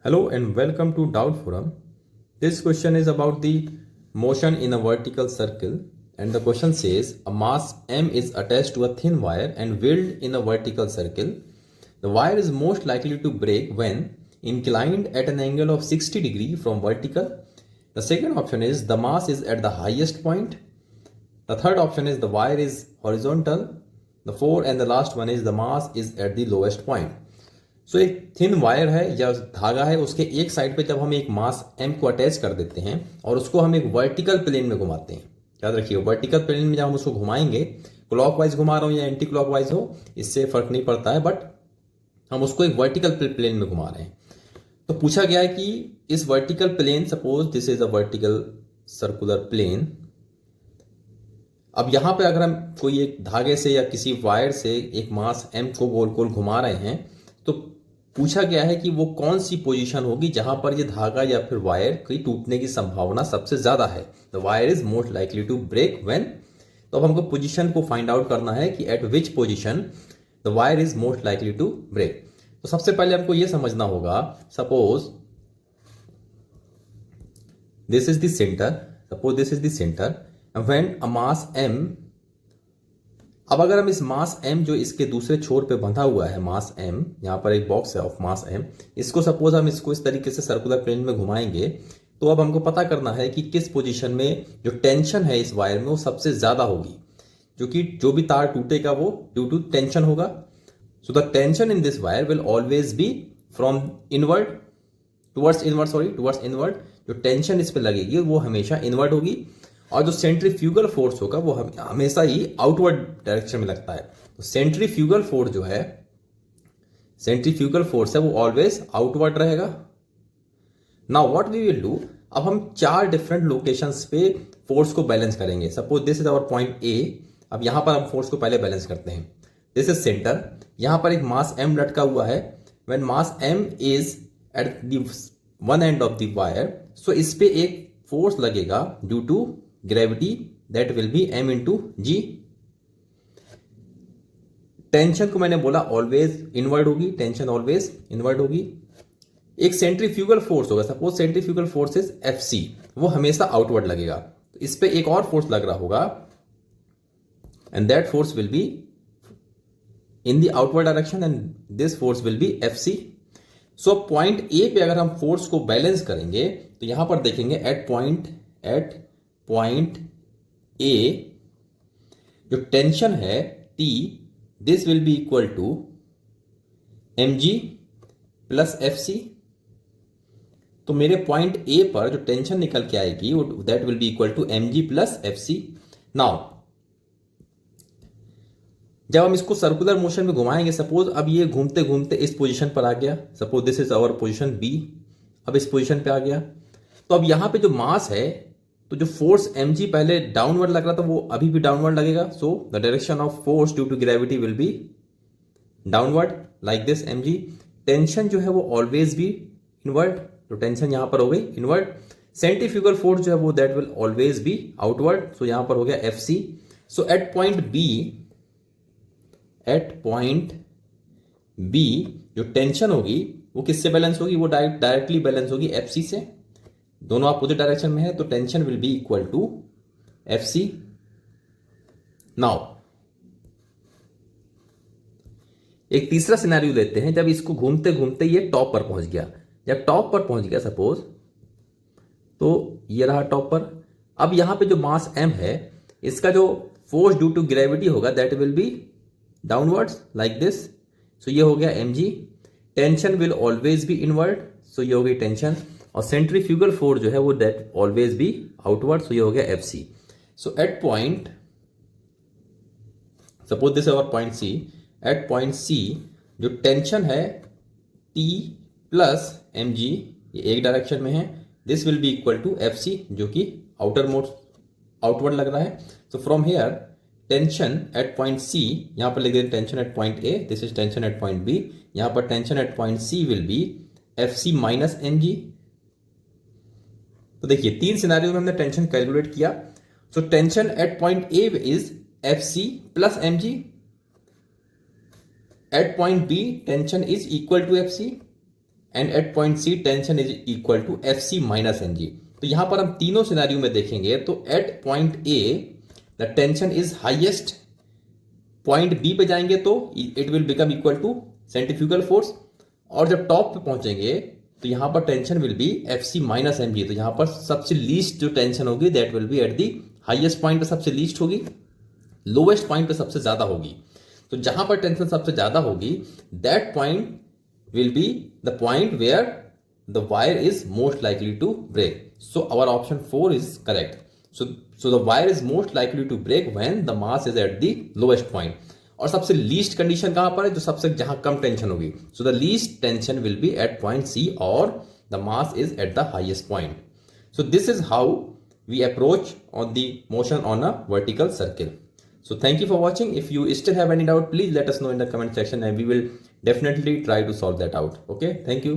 Hello and welcome to Doubt Forum. This question is about the motion in a vertical circle, and the question says a mass m is attached to a thin wire and wheeled in a vertical circle. The wire is most likely to break when inclined at an angle of 60 degree from vertical. The second option is the mass is at the highest point. The third option is the wire is horizontal. The fourth and the last one is the mass is at the lowest point. सो एक thin wire है या धागा है, उसके एक side पे जब हम एक मास एम को अटैच कर देते हैं और उसको हम एक वर्टिकल प्लेन में घुमाते हैं, याद रखिए वर्टिकल प्लेन में जब हम उसको घुमाएंगे, क्लॉकवाइज घुमा रहा हूं या एंटी क्लॉकवाइज हो इससे फर्क नहीं पड़ता है, बट हम उसको एक वर्टिकल प्लेन में घुमा रहे हैं। तो पूछा गया है कि इस vertical plane, suppose this is a vertical circular plane. अब यहां पे अगर हम कोई एक धागे से या किसी वायर से एक मास एम को गोल गोल घुमा रहे हैं, तो पूछा गया है कि वो कौन सी पोजीशन होगी जहां पर ये धागा या फिर वायर की टूटने की संभावना सबसे ज्यादा है। The wire is most likely to break when. तो अब हमको पोजीशन को फाइंड आउट करना है कि at which position the wire is most likely to break. तो सबसे पहले हमको ये समझना होगा, suppose this is the centre, suppose this is the centre when a mass m। अब अगर हम इस मास m जो इसके दूसरे छोर पे बंधा हुआ है, मास m, यहां पर एक बॉक्स है ऑफ मास m, इसको सपोज हम इसको इस तरीके से सर्कुलर प्लेन में घुमाएंगे, तो अब हमको पता करना है कि किस पोजीशन में जो टेंशन है इस वायर में वो सबसे ज्यादा होगी, जो कि जो भी तार टूटेगा वो ड्यू टू टेंशन होगा। So the tension in this wire will always B from inward towards inward. जो टेंशन इस पे लगेगी वो हमेशा इनवर्ड होगी, और जो सेंट्रीफ्यूगल फोर्स होगा वो हमेशा ही आउटवर्ड डायरेक्शन में लगता है। तो सेंट्रीफ्यूगल फोर्स जो है, सेंट्रीफ्यूगल फोर्स है वो ऑलवेज आउटवर्ड रहेगा। Now what we will do, अब हम 4 डिफरेंट लोकेशंस पे फोर्स को बैलेंस करेंगे। Suppose this is our point A. अब यहां पर हम फोर्स को पहले बैलेंस करते हैं। दिस इज सेंटर, यहां पर एक मास m लटका हुआ है। When mass m is at the one end of the wire, so इस पे एक फोर्स लगेगा due to gravity, that will be m into g. Tension को मैंने बोला ऑलवेज इनवर्ड होगी, टेंशन ऑलवेज इनवर्ड होगी। एक सेंट्रीफ्यूगल फोर्स होगा, suppose centrifugal force is Fc, वो हमेशा आउटवर्ड लगेगा। तो इस पे एक और फोर्स लग रहा होगा and that force will be in the outward direction and this force will be Fc। So point A पे अगर हम फोर्स को बैलेंस करेंगे तो यहां पर देखेंगे एट पॉइंट ए जो टेंशन है T, this will be equal to mg plus Fc। तो मेरे पॉइंट ए पर जो टेंशन निकल के आएगी वो that will be equal to mg plus Fc। Now जब हम इसको सर्कुलर मोशन में घुमाएंगे, सपोज अब ये घूमते घूमते इस पोजीशन पर आ गया, suppose this is our position B, अब इस पोजीशन पे आ गया, तो अब यहां पे जो मास है, तो जो फोर्स mg पहले डाउनवर्ड लग रहा था वो अभी भी डाउनवर्ड लगेगा। So the direction of force due to gravity will be downward like this mg। Tension जो है वो ऑलवेज भी इनवर्ड, तो टेंशन यहां पर हो गई इनवर्ड। सेंट्रीफ्यूगल फोर्स जो है वो that will always be outward, so यहां पर हो गया Fc। So at point B जो टेंशन होगी वो किससे बैलेंस होगी, वो डायरेक्टली बैलेंस होगी Fc से। दोनों अपोजिट डायरेक्शन में है तो tension will be equal to Fc। Now एक तीसरा सिनेरियो लेते हैं, जब इसको घूमते घूमते ये टॉप पर पहुंच गया। जब टॉप पर पहुंच गया सपोज, तो ये रहा टॉप पर। अब यहां पे जो मास m है, इसका जो फोर्स ड्यू टू ग्रेविटी होगा that will be downwards like this. So ये हो गया mg। Tension will always be inward, so ये हो गई टेंशन। और सेंट्रीफ्यूगल फोर्स जो है वो that always be outward, so ये हो गया Fc। So at point, suppose this our point C, at point C जो टेंशन है T प्लस mg, ये एक डायरेक्शन में है, this will be equal to Fc जो कि आउटवर्ड लग रहा है। So from here tension at point C, यहां पर लिख देते tension at point A, this is tension at point B, यहां पर tension at point C will be Fc minus mg। तो देखिए 3 सिनेरियो में हमने टेंशन कैलकुलेट किया। So tension at point A is Fc plus mg, at point B tension is equal to Fc, and at point C tension is equal to Fc minus Mg. तो यहां पर हम तीनों scenario में देखेंगे तो at point A the tension is highest, point B पे जाएंगे तो it will become equal to centrifugal force, और जब टॉप पे पहुंचेंगे तो यहां पर tension will B Fc minus Mg. तो यहां पर सबसे लीस्ट जो टेंशन होगी that will be at the highest point पे सबसे लीस्ट होगी, लोवेस्ट पॉइंट पे सबसे ज्यादा होगी. तो जहां पर टेंशन सबसे ज्यादा होगी that point will be the point where the wire is most likely to break. So our option 4 is correct. So the wire is most likely to break when the mass is at the lowest point. और सबसे least condition कहां पर है, जो सबसे जहां कम tension होगी. So the least tension will be at point C और the mass is at the highest point. So this is how we approach on the motion on a vertical circle. So thank you for watching. If you still have any doubt, please let us know in the comment section and we will definitely try to solve that out. Okay, thank you.